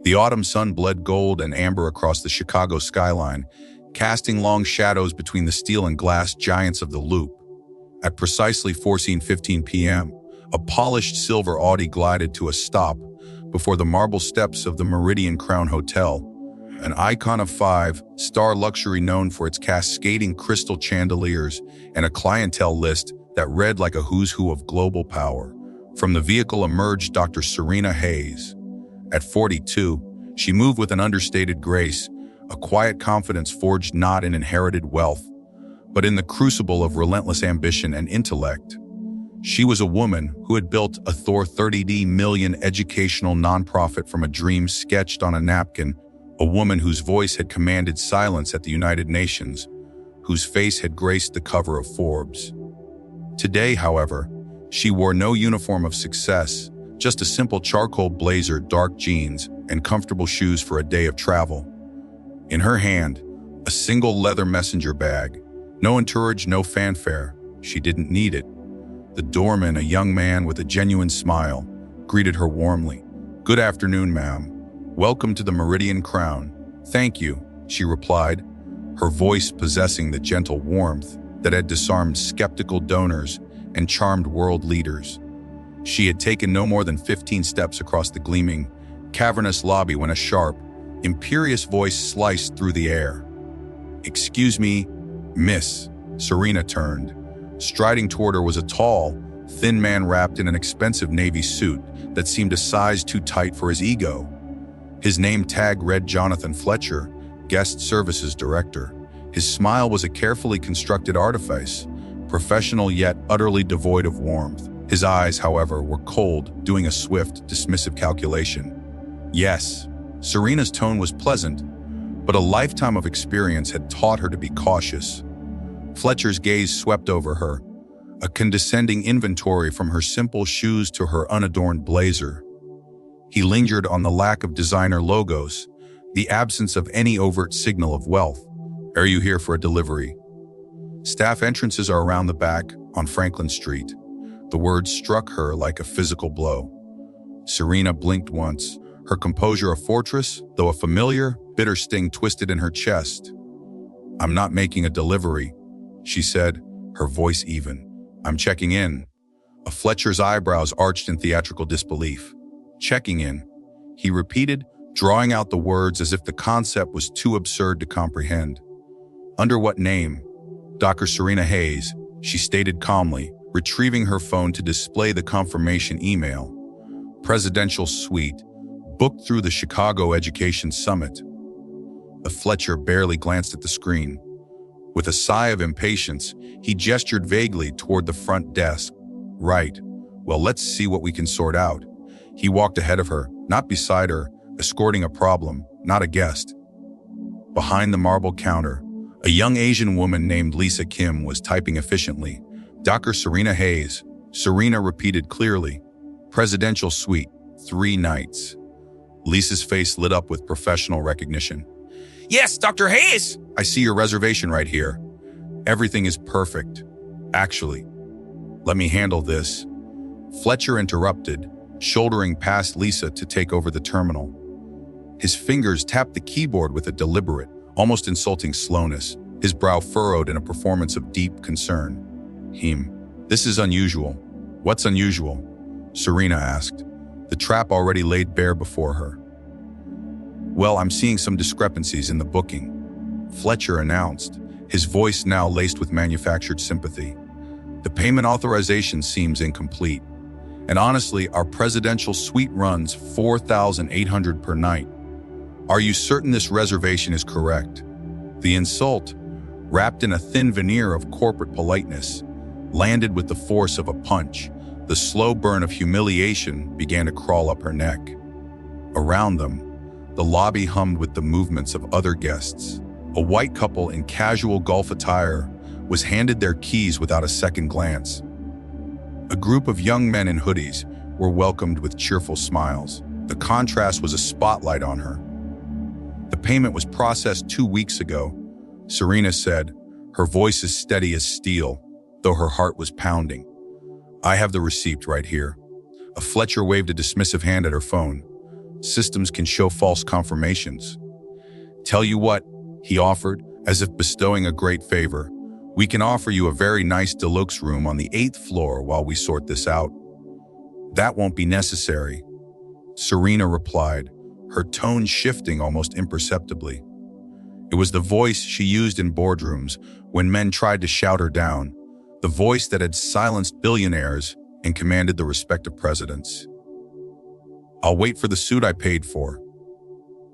The autumn sun bled gold and amber across the Chicago skyline, casting long shadows between the steel and glass giants of the Loop. At precisely 14:15 p.m., a polished silver Audi glided to a stop before the marble steps of the Meridian Crown Hotel, an icon of five-star luxury known for its cascading crystal chandeliers and a clientele list that read like a who's who of global power. From the vehicle emerged Dr. Serena Hayes. At 42, she moved with an understated grace, a quiet confidence forged not in inherited wealth, but in the crucible of relentless ambition and intellect. She was a woman who had built a $30 million educational nonprofit from a dream sketched on a napkin, a woman whose voice had commanded silence at the United Nations, whose face had graced the cover of Forbes. Today, however, she wore no uniform of success, just a simple charcoal blazer, dark jeans, and comfortable shoes for a day of travel. In her hand, a single leather messenger bag. No entourage, no fanfare. She didn't need it. The doorman, a young man with a genuine smile, greeted her warmly. "Good afternoon, ma'am. Welcome to the Meridian Crown." "Thank you," she replied, her voice possessing the gentle warmth that had disarmed skeptical donors and charmed world leaders. She had taken no more than 15 steps across the gleaming, cavernous lobby when a sharp, imperious voice sliced through the air. "Excuse me, miss." Serena turned. Striding toward her was a tall, thin man wrapped in an expensive navy suit that seemed a size too tight for his ego. His name tag read Jonathan Fletcher, Guest Services Director. His smile was a carefully constructed artifice, professional yet utterly devoid of warmth. His eyes, however, were cold, doing a swift, dismissive calculation. Yes, Serena's tone was pleasant, but a lifetime of experience had taught her to be cautious. Fletcher's gaze swept over her, a condescending inventory from her simple shoes to her unadorned blazer. He lingered on the lack of designer logos, the absence of any overt signal of wealth. "Are you here for a delivery?" "Staff entrances are around the back, on Franklin Street." The words struck her like a physical blow. Serena blinked once, her composure a fortress, though a familiar, bitter sting twisted in her chest. "I'm not making a delivery," she said, her voice even. "I'm checking in." A Fletcher's eyebrows arched in theatrical disbelief. "Checking in," he repeated, drawing out the words as if the concept was too absurd to comprehend. "Under what name?" "Dr. Serena Hayes," she stated calmly, retrieving her phone to display the confirmation email. "Presidential suite, booked through the Chicago Education Summit." Fletcher barely glanced at the screen. With a sigh of impatience, he gestured vaguely toward the front desk. "Right. Well, let's see what we can sort out." He walked ahead of her, not beside her, escorting a problem, not a guest. Behind the marble counter, a young Asian woman named Lisa Kim was typing efficiently. "Dr. Serena Hayes," Serena repeated clearly. "Presidential suite, 3 nights." Lisa's face lit up with professional recognition. "Yes, Dr. Hayes! I see your reservation right here. Everything is perfect. Actually, let me handle this." Fletcher interrupted, shouldering past Lisa to take over the terminal. His fingers tapped the keyboard with a deliberate, almost insulting slowness, his brow furrowed in a performance of deep concern. This is unusual." "What's unusual?" Serena asked, the trap already laid bare before her. "Well, I'm seeing some discrepancies in the booking," Fletcher announced, his voice now laced with manufactured sympathy. "The payment authorization seems incomplete. And honestly, our presidential suite runs $4,800 per night. Are you certain this reservation is correct?" The insult, wrapped in a thin veneer of corporate politeness, landed with the force of a punch. The slow burn of humiliation began to crawl up her neck. Around them, the lobby hummed with the movements of other guests. A white couple in casual golf attire was handed their keys without a second glance. A group of young men in hoodies were welcomed with cheerful smiles. The contrast was a spotlight on her. "The payment was processed 2 weeks ago," Serena said, her voice as steady as steel, though her heart was pounding. "I have the receipt right here." A Fletcher waved a dismissive hand at her phone. Systems can show false confirmations. Tell you what, he offered, as if bestowing a great favor. We can offer you a very nice deluxe room on the 8th floor while we sort this out. That won't be necessary, Serena replied, her tone shifting almost imperceptibly. It was the voice she used in boardrooms when men tried to shout her down, the voice that had silenced billionaires and commanded the respect of presidents. I'll wait for the suit I paid for.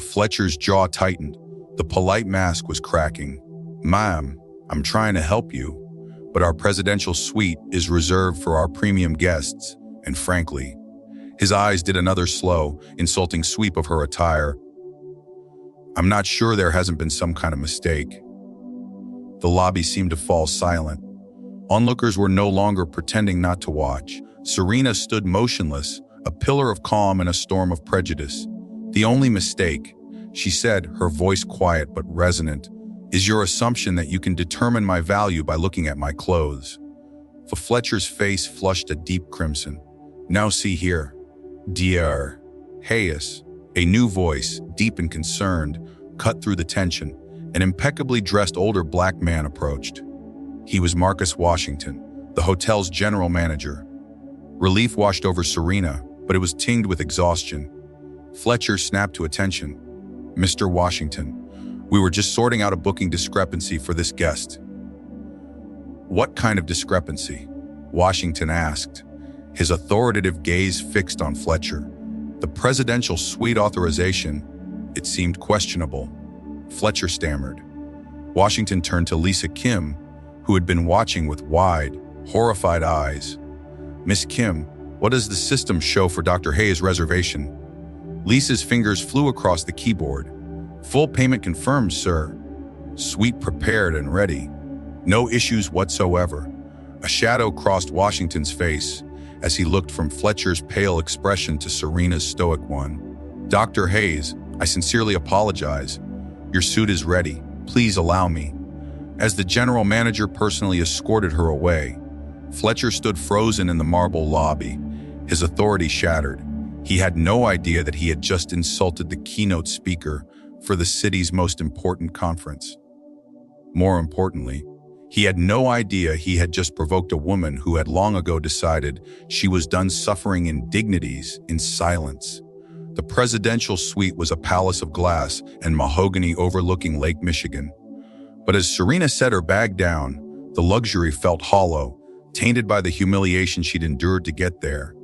Fletcher's jaw tightened. The polite mask was cracking. Ma'am, I'm trying to help you, but our presidential suite is reserved for our premium guests, and frankly, his eyes did another slow, insulting sweep of her attire. I'm not sure there hasn't been some kind of mistake. The lobby seemed to fall silent. Onlookers were no longer pretending not to watch. Serena stood motionless, a pillar of calm in a storm of prejudice. The only mistake, she said, her voice quiet but resonant, is your assumption that you can determine my value by looking at my clothes. For Fletcher's face flushed a deep crimson. Now see here. Dear Hayes, a new voice, deep and concerned, cut through the tension. An impeccably dressed older black man approached. He was Marcus Washington, the hotel's general manager. Relief washed over Serena, but it was tinged with exhaustion. Fletcher snapped to attention. Mr. Washington, we were just sorting out a booking discrepancy for this guest. What kind of discrepancy? Washington asked, his authoritative gaze fixed on Fletcher. The presidential suite authorization, it seemed questionable. Fletcher stammered. Washington turned to Lisa Kim, who had been watching with wide, horrified eyes. Miss Kim, what does the system show for Dr. Hayes' reservation? Lisa's fingers flew across the keyboard. Full payment confirmed, sir. Suite prepared and ready. No issues whatsoever. A shadow crossed Washington's face as he looked from Fletcher's pale expression to Serena's stoic one. Dr. Hayes, I sincerely apologize. Your suit is ready. Please allow me. As the general manager personally escorted her away, Fletcher stood frozen in the marble lobby, his authority shattered. He had no idea that he had just insulted the keynote speaker for the city's most important conference. More importantly, he had no idea he had just provoked a woman who had long ago decided she was done suffering indignities in silence. The presidential suite was a palace of glass and mahogany overlooking Lake Michigan. But as Serena set her bag down, the luxury felt hollow, tainted by the humiliation she'd endured to get there.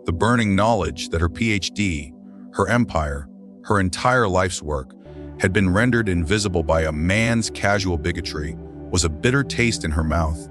The burning knowledge that her PhD, her empire, her entire life's work had been rendered invisible by a man's casual bigotry was a bitter taste in her mouth.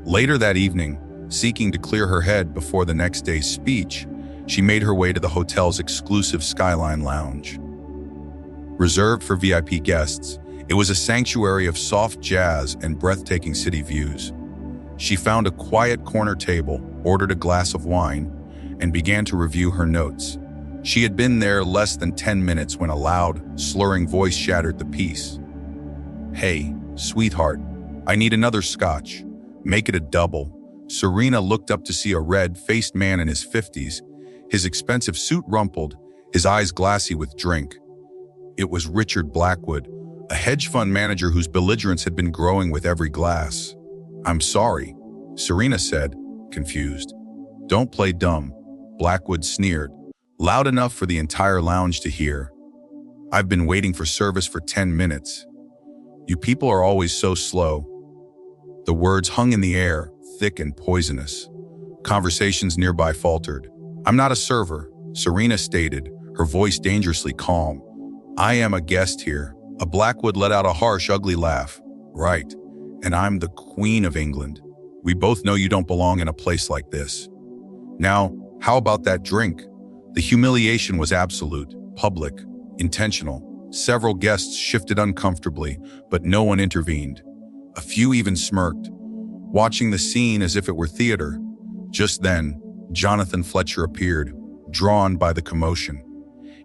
Later that evening, seeking to clear her head before the next day's speech, she made her way to the hotel's exclusive Skyline Lounge. Reserved for VIP guests, it was a sanctuary of soft jazz and breathtaking city views. She found a quiet corner table, ordered a glass of wine, and began to review her notes. She had been there less than 10 minutes when a loud, slurring voice shattered the peace. Hey, sweetheart, I need another scotch. Make it a double. Serena looked up to see a red-faced man in his 50s, his expensive suit rumpled, his eyes glassy with drink. It was Richard Blackwood, a hedge fund manager whose belligerence had been growing with every glass. I'm sorry, Serena said, confused. Don't play dumb, Blackwood sneered, loud enough for the entire lounge to hear. I've been waiting for service for 10 minutes. You people are always so slow. The words hung in the air, thick and poisonous. Conversations nearby faltered. I'm not a server, Serena stated, her voice dangerously calm. I am a guest here. A Blackwood let out a harsh, ugly laugh. Right, and I'm the Queen of England. We both know you don't belong in a place like this. Now, how about that drink? The humiliation was absolute, public, intentional. Several guests shifted uncomfortably, but no one intervened. A few even smirked, watching the scene as if it were theater. Just then, Jonathan Fletcher appeared, drawn by the commotion.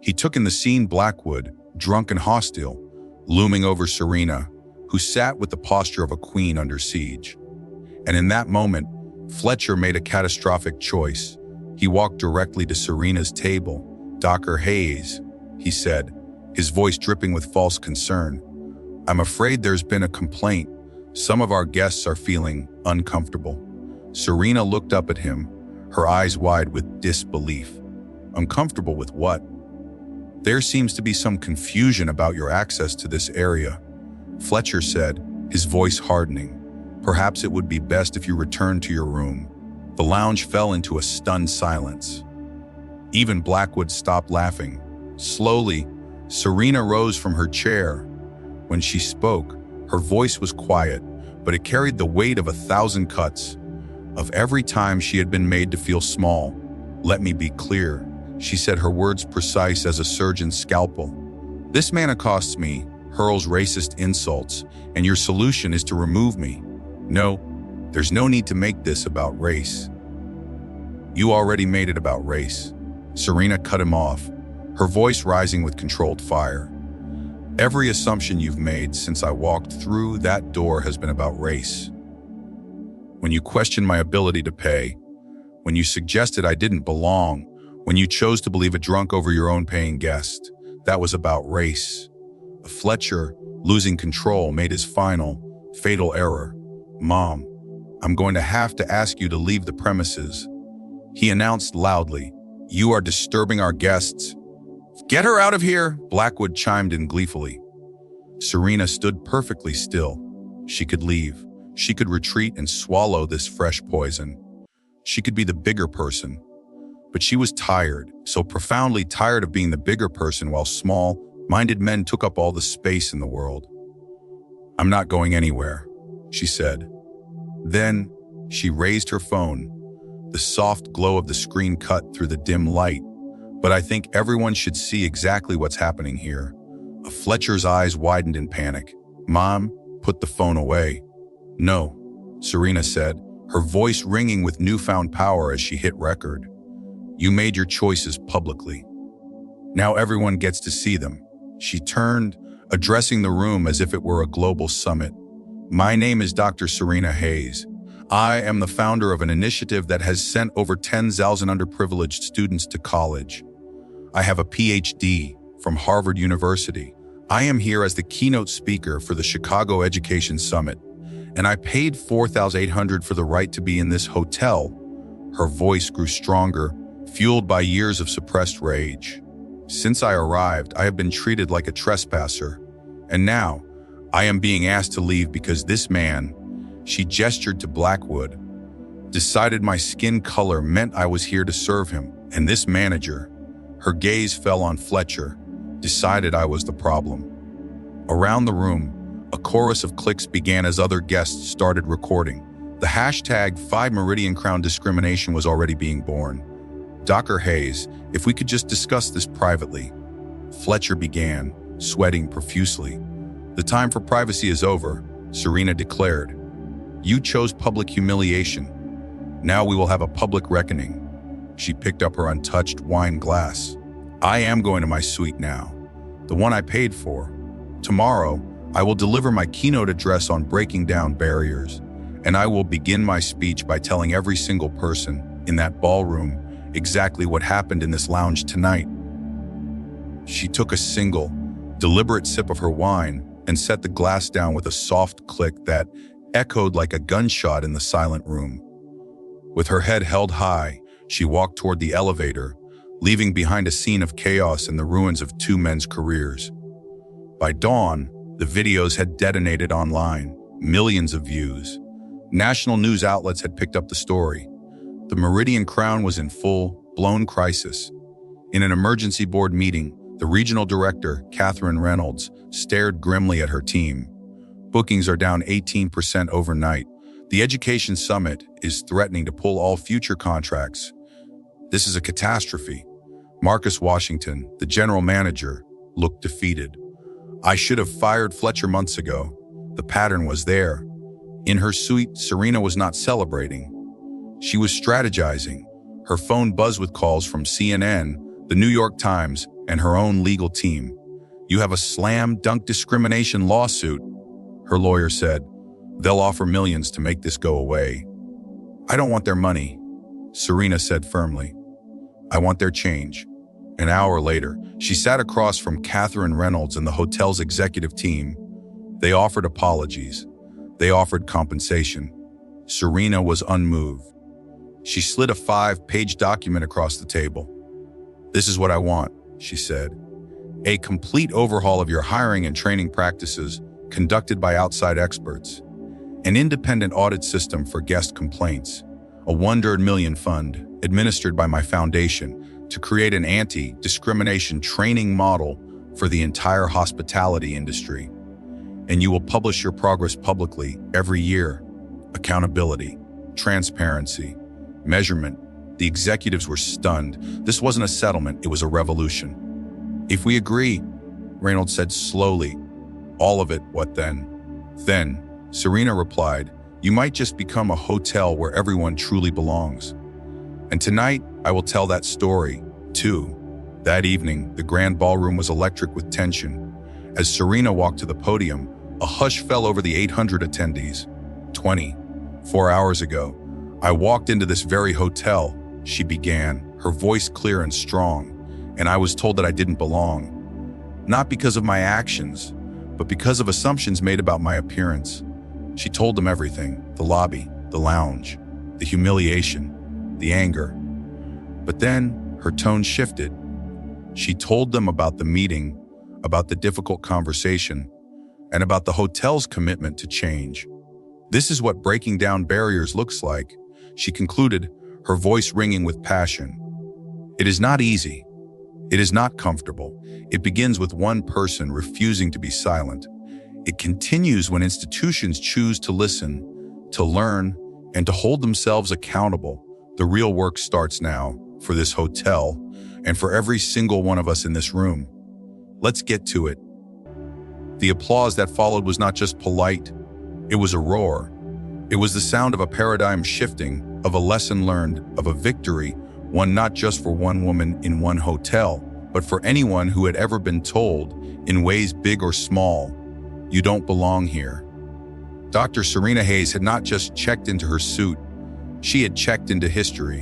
He took in the scene Blackwood, drunk and hostile, looming over Serena, who sat with the posture of a queen under siege. And in that moment, Fletcher made a catastrophic choice. He walked directly to Serena's table, "Dr. Hayes," he said, his voice dripping with false concern. "I'm afraid there's been a complaint. Some of our guests are feeling uncomfortable." Serena looked up at him, her eyes wide with disbelief. "Uncomfortable with what?" "There seems to be some confusion about your access to this area," Fletcher said, his voice hardening. "Perhaps it would be best if you returned to your room." The lounge fell into a stunned silence. Even Blackwood stopped laughing. Slowly, Serena rose from her chair. When she spoke, her voice was quiet, but it carried the weight of 1,000 cuts, of every time she had been made to feel small. "Let me be clear," she said, her words precise as a surgeon's scalpel. "This man accosts me, hurls racist insults, and your solution is to remove me. No, there's no need to make this about race." "You already made it about race." Serena cut him off, her voice rising with controlled fire. "Every assumption you've made since I walked through that door has been about race. When you questioned my ability to pay, when you suggested I didn't belong, when you chose to believe a drunk over your own paying guest, that was about race." Fletcher, losing control, made his final, fatal error. "Mom, I'm going to have to ask you to leave the premises," he announced loudly. "You are disturbing our guests." "Get her out of here," Blackwood chimed in gleefully. Serena stood perfectly still. She could leave. She could retreat and swallow this fresh poison. She could be the bigger person. But she was tired, so profoundly tired of being the bigger person while small-minded men took up all the space in the world. "I'm not going anywhere," she said. Then she raised her phone. The soft glow of the screen cut through the dim light. "But I think everyone should see exactly what's happening here." Fletcher's eyes widened in panic. "Mom, put the phone away." "No," Serena said, her voice ringing with newfound power as she hit record. "You made your choices publicly. Now everyone gets to see them." She turned, addressing the room as if it were a global summit. "My name is Dr. Serena Hayes. I am the founder of an initiative that has sent over 10,000 underprivileged students to college. I have a PhD from Harvard University. I am here as the keynote speaker for the Chicago Education Summit, and I paid $4,800 for the right to be in this hotel." Her voice grew stronger, fueled by years of suppressed rage. "Since I arrived, I have been treated like a trespasser, and now I am being asked to leave because this man," she gestured to Blackwood, "decided my skin color meant I was here to serve him. And this manager," her gaze fell on Fletcher, "decided I was the problem." Around the room, a chorus of clicks began as other guests started recording. The hashtag 5MeridianCrown discrimination was already being born. "Dr. Hayes, if we could just discuss this privately." Fletcher began, sweating profusely. "The time for privacy is over," Serena declared. "You chose public humiliation. Now we will have a public reckoning." She picked up her untouched wine glass. "I am going to my suite now, the one I paid for. Tomorrow, I will deliver my keynote address on breaking down barriers, and I will begin my speech by telling every single person in that ballroom exactly what happened in this lounge tonight." She took a single, deliberate sip of her wine and set the glass down with a soft click that echoed like a gunshot in the silent room. With her head held high, she walked toward the elevator, leaving behind a scene of chaos and the ruins of two men's careers. By dawn, the videos had detonated online, millions of views. National news outlets had picked up the story. The Meridian Crown was in full-blown crisis. In an emergency board meeting, the regional director, Catherine Reynolds, stared grimly at her team. "Bookings are down 18% overnight. The Education Summit is threatening to pull all future contracts. This is a catastrophe." Marcus Washington, the general manager, looked defeated. "I should have fired Fletcher months ago. The pattern was there." In her suite, Serena was not celebrating. She was strategizing. Her phone buzzed with calls from CNN, the New York Times, and her own legal team. "You have a slam-dunk discrimination lawsuit," her lawyer said. "They'll offer millions to make this go away." "I don't want their money," Serena said firmly. "I want their change. An hour later, she sat across from Catherine Reynolds and the hotel's executive team. They offered apologies. They offered compensation. Serena was unmoved. She slid a 5-page document across the table. "This is what I want," she said. "A complete overhaul of your hiring and training practices conducted by outside experts. An independent audit system for guest complaints. A $100 million fund administered by my foundation to create an anti-discrimination training model for the entire hospitality industry. And you will publish your progress publicly every year. Accountability, transparency, measurement." The executives were stunned. This wasn't a settlement, it was a revolution. "If we agree," Reynolds said slowly. "All of it, what then?" "Then," Serena replied, "you might just become a hotel where everyone truly belongs. And tonight, I will tell that story, too." That evening, the grand ballroom was electric with tension. As Serena walked to the podium, a hush fell over the 800 attendees. 24 hours ago, I walked into this very hotel," she began, her voice clear and strong, "and I was told that I didn't belong. Not because of my actions, but because of assumptions made about my appearance." She told them everything: the lobby, the lounge, the humiliation, the anger. But then her tone shifted. She told them about the meeting, about the difficult conversation, and about the hotel's commitment to change. "This is what breaking down barriers looks like," she concluded, her voice ringing with passion. "It is not easy. It is not comfortable. It begins with one person refusing to be silent. It continues when institutions choose to listen, to learn, and to hold themselves accountable. The real work starts now, for this hotel, and for every single one of us in this room. Let's get to it." The applause that followed was not just polite, it was a roar. It was the sound of a paradigm shifting, of a lesson learned, of a victory, one not just for one woman in one hotel, but for anyone who had ever been told, in ways big or small, "You don't belong here." Dr. Serena Hayes had not just checked into her suit, she had checked into history.